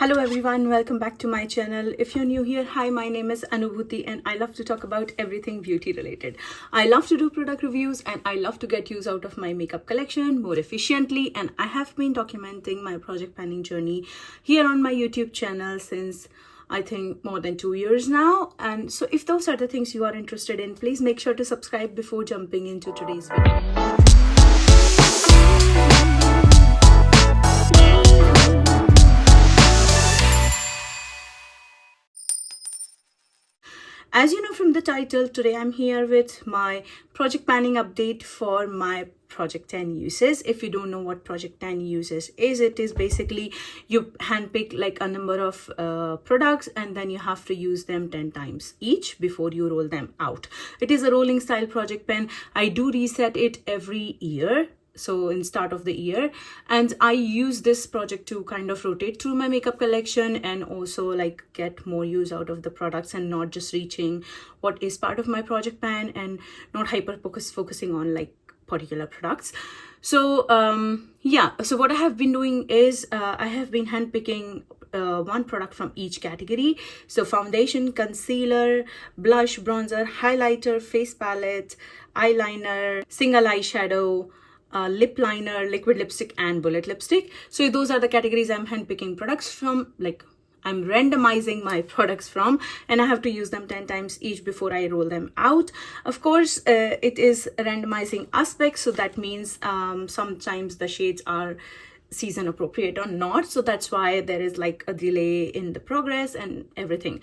Hello everyone, welcome back to my channel. If you're new here, hi, my name is Anubhuti and I love to talk about everything beauty related. I love to do product reviews and I love to get use out of my makeup collection more efficiently, and I have been documenting my project planning journey here on my YouTube channel since I think more than 2 years now. And so if those are the things you are interested in, please make sure to subscribe before jumping into today's video. As you know from the title, today I'm here with my project planning update for my Project 10 uses. If you don't know what Project 10 uses is, it is basically you handpick like a number of products and then you have to use them 10 times each before you roll them out. It is a rolling style project pen. I do reset it every year, so in start of the year, and I use this project to kind of rotate through my makeup collection and also like get more use out of the products and not just reaching what is part of my project plan and not focusing on like particular products. So so what I have been doing is I have been handpicking one product from each category. So foundation, concealer, blush, bronzer, highlighter, face palette, eyeliner, single eyeshadow, lip liner, liquid lipstick, and bullet lipstick. So those are the categories I'm handpicking products from, like I'm randomizing my products from, and I have to use them 10 times each before I roll them out. Of course, it is randomizing aspect, so that means sometimes the shades are season appropriate or not, so that's why there is like a delay in the progress and everything.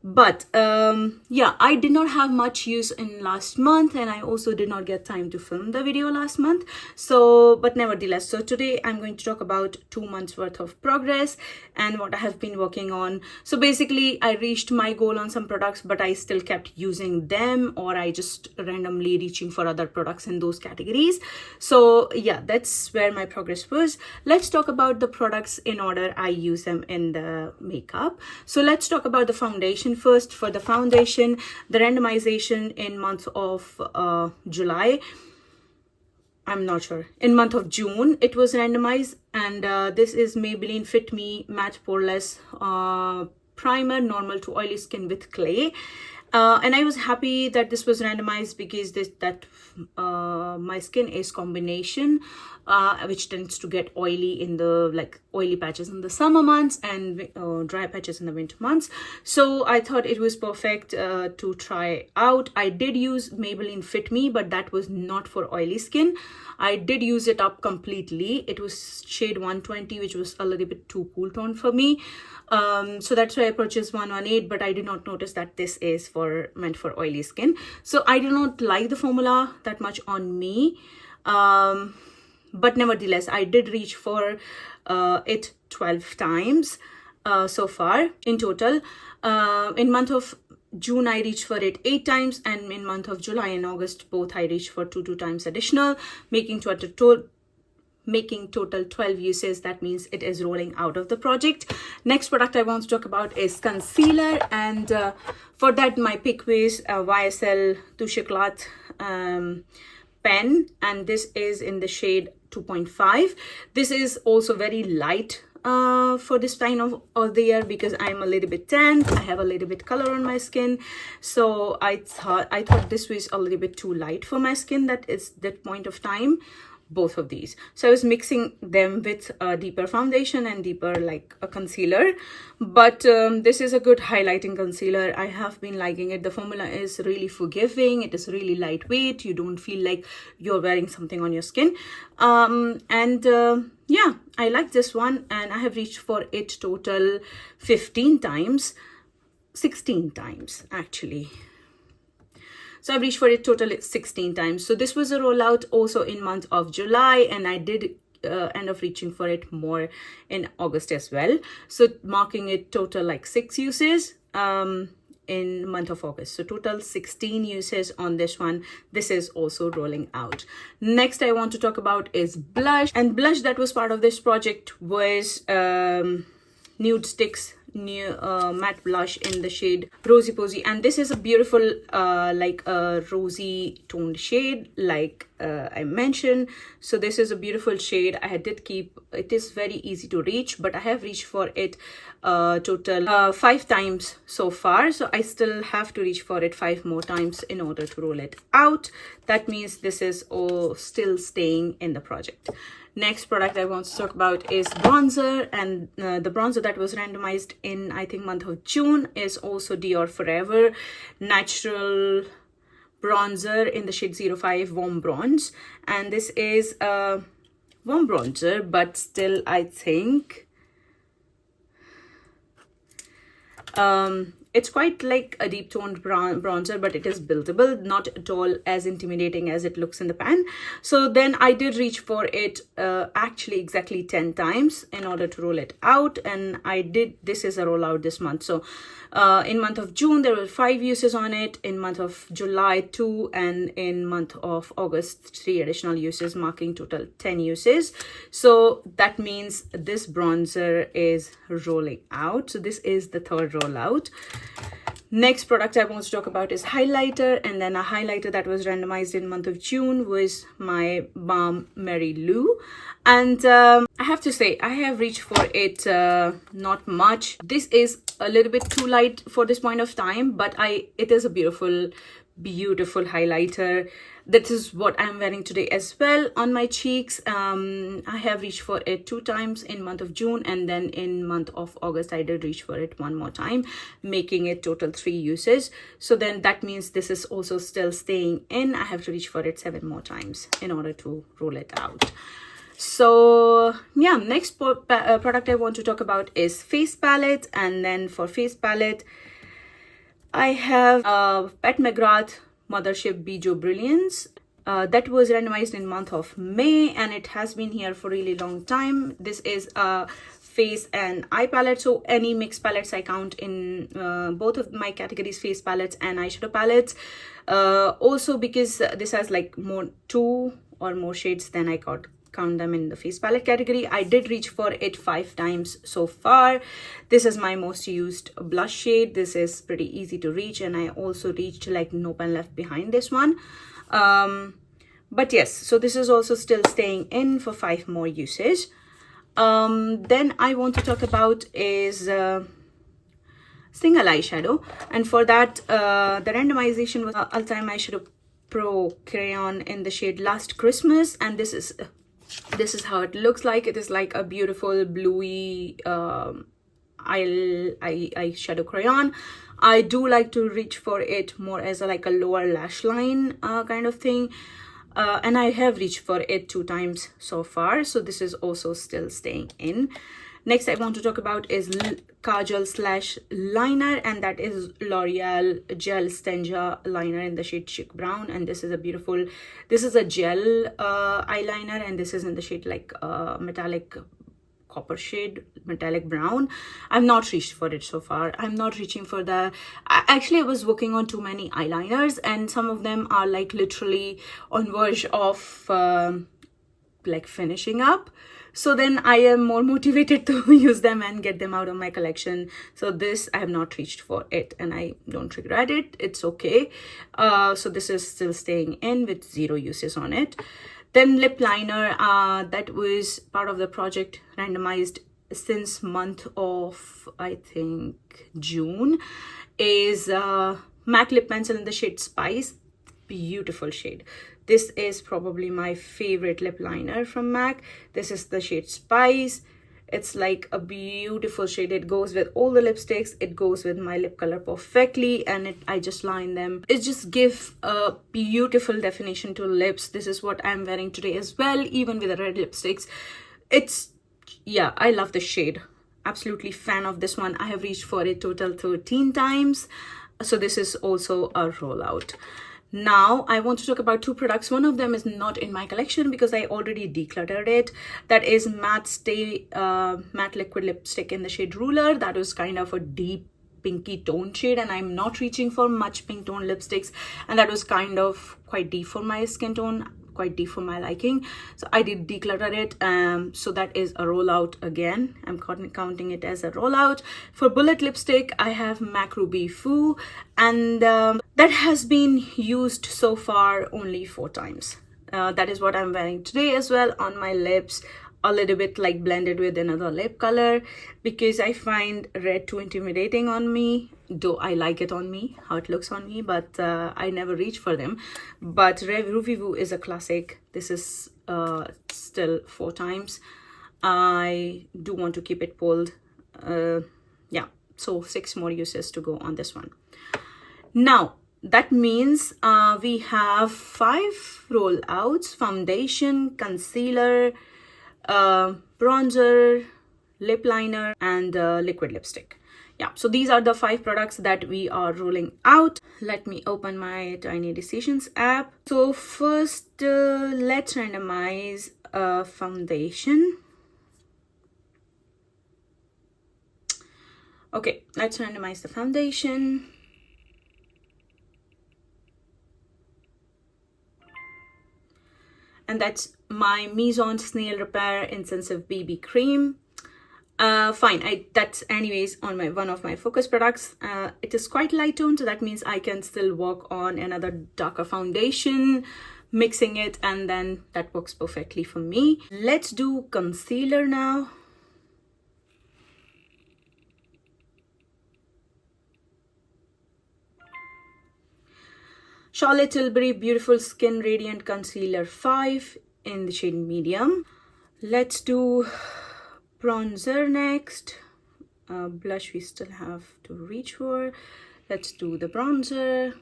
But I did not have much use in last month, and I also did not get time to film the video last month. So but nevertheless, so today I'm going to talk about 2 months worth of progress and what I have been working on. So basically I reached my goal on some products, but I still kept using them, or I just randomly reaching for other products in those categories. So yeah, that's where my progress was. Let's talk about the products in order I use them in the makeup. So let's talk about the foundation first. For the foundation, the randomization in month of July, I'm not sure, in month of June it was randomized, and this is Maybelline Fit Me Matte Poreless Primer, normal to oily skin with clay. And I was happy that this was randomized because my skin is combination, which tends to get oily in the like oily patches in the summer months and dry patches in the winter months. So I thought it was perfect to try out. I did use Maybelline Fit Me, but that was not for oily skin. I did use it up completely. It was shade 120, which was a little bit too cool tone for me. So that's why I purchased 118, but I did not notice that this is meant for oily skin. So I do not like the formula that much on me. But nevertheless, I did reach for it 12 times so far in total. In month of June, I reached for it 8 times, and in month of July and August, both I reached for 2 times additional, making total 12 uses. That means it is rolling out of the project. Next product I want to talk about is concealer, and for that my pick was YSL Touche Éclat pen, and this is in the shade 2.5. This is also very light for this time of the year because I'm a little bit tan. I have a little bit color on my skin, so I thought this was a little bit too light for my skin. That is that point of time, both of these. So I was mixing them with a deeper foundation and deeper like a concealer, but this is a good highlighting concealer. I have been liking it. The formula is really forgiving. It is really lightweight. You don't feel like you're wearing something on your skin. Yeah, I like this one, and I have reached for it total 15 times, 16 times actually. So I've reached for it total 16 times. So this was a rollout also in month of July, and I did end up reaching for it more in August as well. So marking it total like 6 uses in month of August. So total 16 uses on this one. This is also rolling out. Next I want to talk about is blush, and blush that was part of this project was Nude Sticks new matte blush in the shade Rosy Posy, and this is a beautiful like a rosy toned shade, like I mentioned. So this is a beautiful shade. I did keep it, is very easy to reach, but I have reached for it total 5 times so far, so I still have to reach for it 5 more times in order to roll it out. That means this is all still staying in the project. Next product I want to talk about is bronzer, and the bronzer that was randomized in, I think, month of June is also Dior Forever Natural Bronzer in the shade 05 Warm Bronze. And this is a warm bronzer, but still I think it's quite like a deep toned bronzer, but it is buildable, not at all as intimidating as it looks in the pan. So then I did reach for it actually exactly 10 times in order to roll it out, and I did, this is a rollout this month. So in month of June there were 5 uses on it, in month of July 2, and in month of August 3 additional uses, marking total 10 uses. So that means this bronzer is rolling out. So this is the third rollout. Next product I want to talk about is highlighter, and then a highlighter that was randomized in month of June was my Balm Mary Lou. And I have to say I have reached for it not much. This is a little bit too light for this point of time, but it is a beautiful highlighter. That is what I'm wearing today as well on my cheeks. I have reached for it 2 times in month of June, and then in month of August I did reach for it 1 more time, making it total 3 uses. So then that means this is also still staying in. I have to reach for it 7 more times in order to roll it out. So yeah, next product I want to talk about is face palette. And then for face palette I have Pat McGrath Mothership Bijou Brilliance. That was randomized in month of May, and it has been here for a really long time. This is a face and eye palette, so any mixed palettes I count in both of my categories, face palettes and eyeshadow palettes. Also because this has like 2 or more shades, then I count them in the face palette category. I did reach for it 5 times so far. This is my most used blush shade. This is pretty easy to reach, and I also reached like no pen left behind this one. But yes, so this is also still staying in for 5 more uses. Then I want to talk about is single eyeshadow, and for that the randomization was Ultime Eyeshadow Pro Crayon in the shade Last Christmas, and this is how it looks like. It is like a beautiful bluey eyeshadow crayon. I do like to reach for it more as like a lower lash line kind of thing, and I have reached for it 2 times so far, so this is also still staying in. Next I want to talk about is kajal slash liner, and that is L'Oreal Gel Stenja liner in the shade Chic Brown. And this is a beautiful, this is a gel eyeliner, and this is in the shade like metallic copper shade, metallic brown. I've not reached for it so far. I'm not reaching for the, actually I was working on too many eyeliners, and some of them are like literally on verge of like finishing up. So then I am more motivated to use them and get them out of my collection. So this, I have not reached for it, and I don't regret it. It's okay. So this is still staying in with 0 uses on it. Then lip liner, that was part of the project randomized since month of, I think, June, is MAC lip pencil in the shade Spice. Beautiful shade. This is probably my favorite lip liner from MAC. This is the shade Spice. It's like a beautiful shade. It goes with all the lipsticks. It goes with my lip color perfectly, and I just line them. It just gives a beautiful definition to lips. This is what I'm wearing today as well, even with the red lipsticks. It's, yeah, I love the shade. Absolutely fan of this one. I have reached for it total 13 times. So this is also a rollout. Now I want to talk about 2 products. One of them is not in my collection because I already decluttered it. That is matte liquid lipstick in the shade Ruler. That was kind of a deep pinky tone shade, and I'm not reaching for much pink tone lipsticks, and that was kind of quite deep for my skin tone. quite deep for my liking, so I did declutter it. So that is a rollout again. I'm counting it as a rollout. For bullet lipstick, I have MAC Ruby Foo, and that has been used so far only 4 times. That is what I'm wearing today as well on my lips, a little bit like blended with another lip color, because I find red too intimidating on me, though I like it on me, how it looks on me, but I never reach for them. But Red Ruby Woo is a classic. This is still 4 times. I do want to keep it pulled. Yeah, so 6 more uses to go on this one. Now that means we have 5 rollouts: foundation, concealer, bronzer, lip liner, and liquid lipstick. Yeah, so these are the 5 products that we are rolling out. Let me open my Tiny Decisions app. So first, let's randomize foundation. Okay, let's randomize the foundation. And that's my Maison Snail Repair Intensive BB Cream. Fine, that's anyways on one of my focus products. It is quite light toned, so that means I can still work on another darker foundation, mixing it, and then that works perfectly for me. Let's do concealer now. Charlotte Tilbury Beautiful Skin Radiant Concealer 5 in the shade medium. Let's do bronzer next. Blush we still have to reach for. Let's do the bronzer.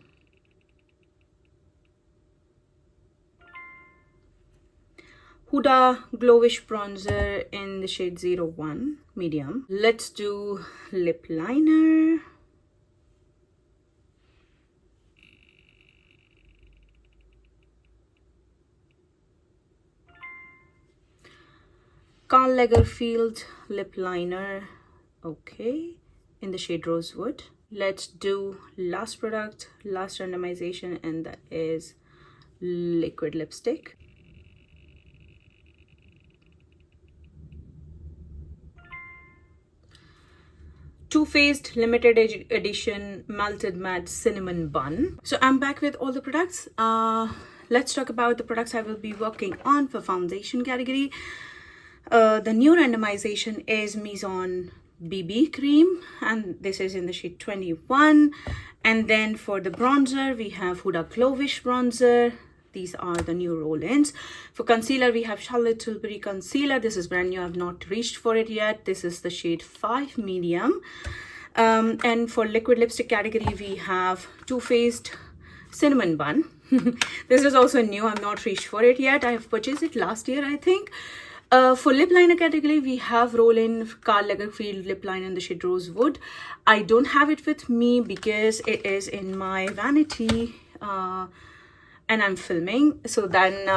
Huda Glowish Bronzer in the shade 01 medium. Let's do lip liner. Karl Lagerfeld lip liner, okay, in the shade Rosewood. Let's do last product, last randomization, and that is liquid lipstick. Too Faced limited edition melted matte cinnamon bun. So I'm back with all the products. Let's talk about the products I will be working on for foundation category. The new randomization is Maison BB cream, and this is in the shade 21. And then for the bronzer, we have Huda Glowish bronzer. These are the new roll-ins. For concealer, we have Charlotte Tilbury concealer. This is brand new. I've not reached for it yet. This is the shade 5 medium. And for liquid lipstick category, we have Too Faced cinnamon bun. This is also new. I've not reached for it yet. I have purchased it last year, I think. For lip liner category, we have roll-in Karl Lagerfeld lip liner in the shade Rosewood. I don't have it with me because it is in my vanity and I'm filming. So then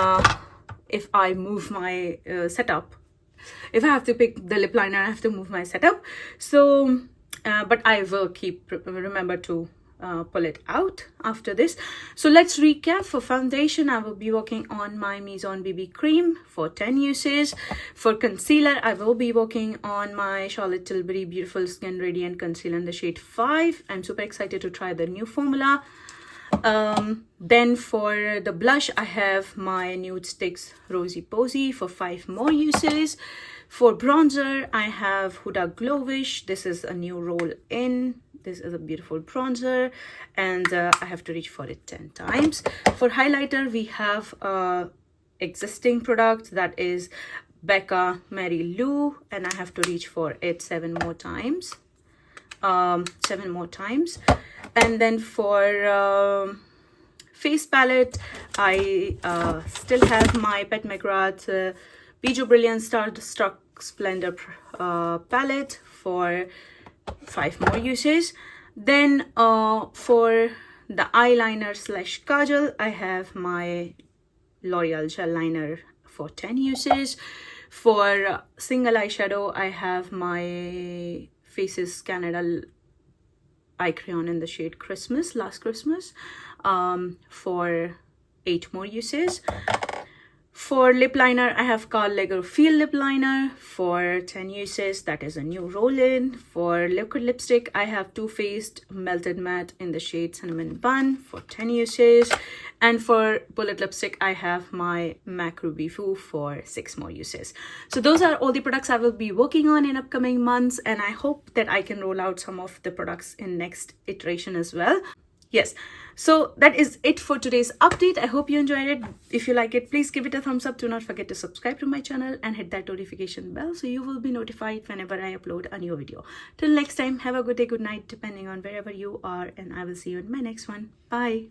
if I move my setup, if I have to pick the lip liner, I have to move my setup. So, but I will remember to pull it out after this. So let's recap. For foundation, I will be working on my Maison BB cream for 10 uses. For concealer, I will be working on my Charlotte Tilbury Beautiful Skin Radiant Concealer in the shade 5. I'm super excited to try the new formula. Then for the blush, I have my Nude Sticks Rosy Posy for 5 more uses. For bronzer, I have Huda Glowish. This is a new roll-in. This is a beautiful bronzer, and I have to reach for it 10 times. For highlighter, we have existing product that is Becca Mary Lou, and I have to reach for it 7 more times. 7 more times. And then for face palette, I still have my Pat McGrath Bijou Brilliant Starstruck Splendor palette for 5 more uses. Then for the eyeliner / kajal, I have my L'Oreal gel liner for 10 uses. For single eyeshadow, I have my Faces Canada eye crayon in the shade Christmas, Last Christmas, for 8 more uses. For lip liner, I have Karl Lagerfeld lip liner for 10 uses. That is a new roll-in. For liquid lipstick, I have Too Faced Melted Matte in the shade Cinnamon Bun for 10 uses. And for bullet lipstick, I have my MAC Ruby Foo for 6 more uses. So those are all the products I will be working on in upcoming months, and I hope that I can roll out some of the products in next iteration as well. Yes, so that is it for today's update. I hope you enjoyed it. If you like it, please give it a thumbs up. Do not forget to subscribe to my channel and hit that notification bell so you will be notified whenever I upload a new video. Till next time, have a good day, good night, depending on wherever you are, and I will see you in my next one. Bye.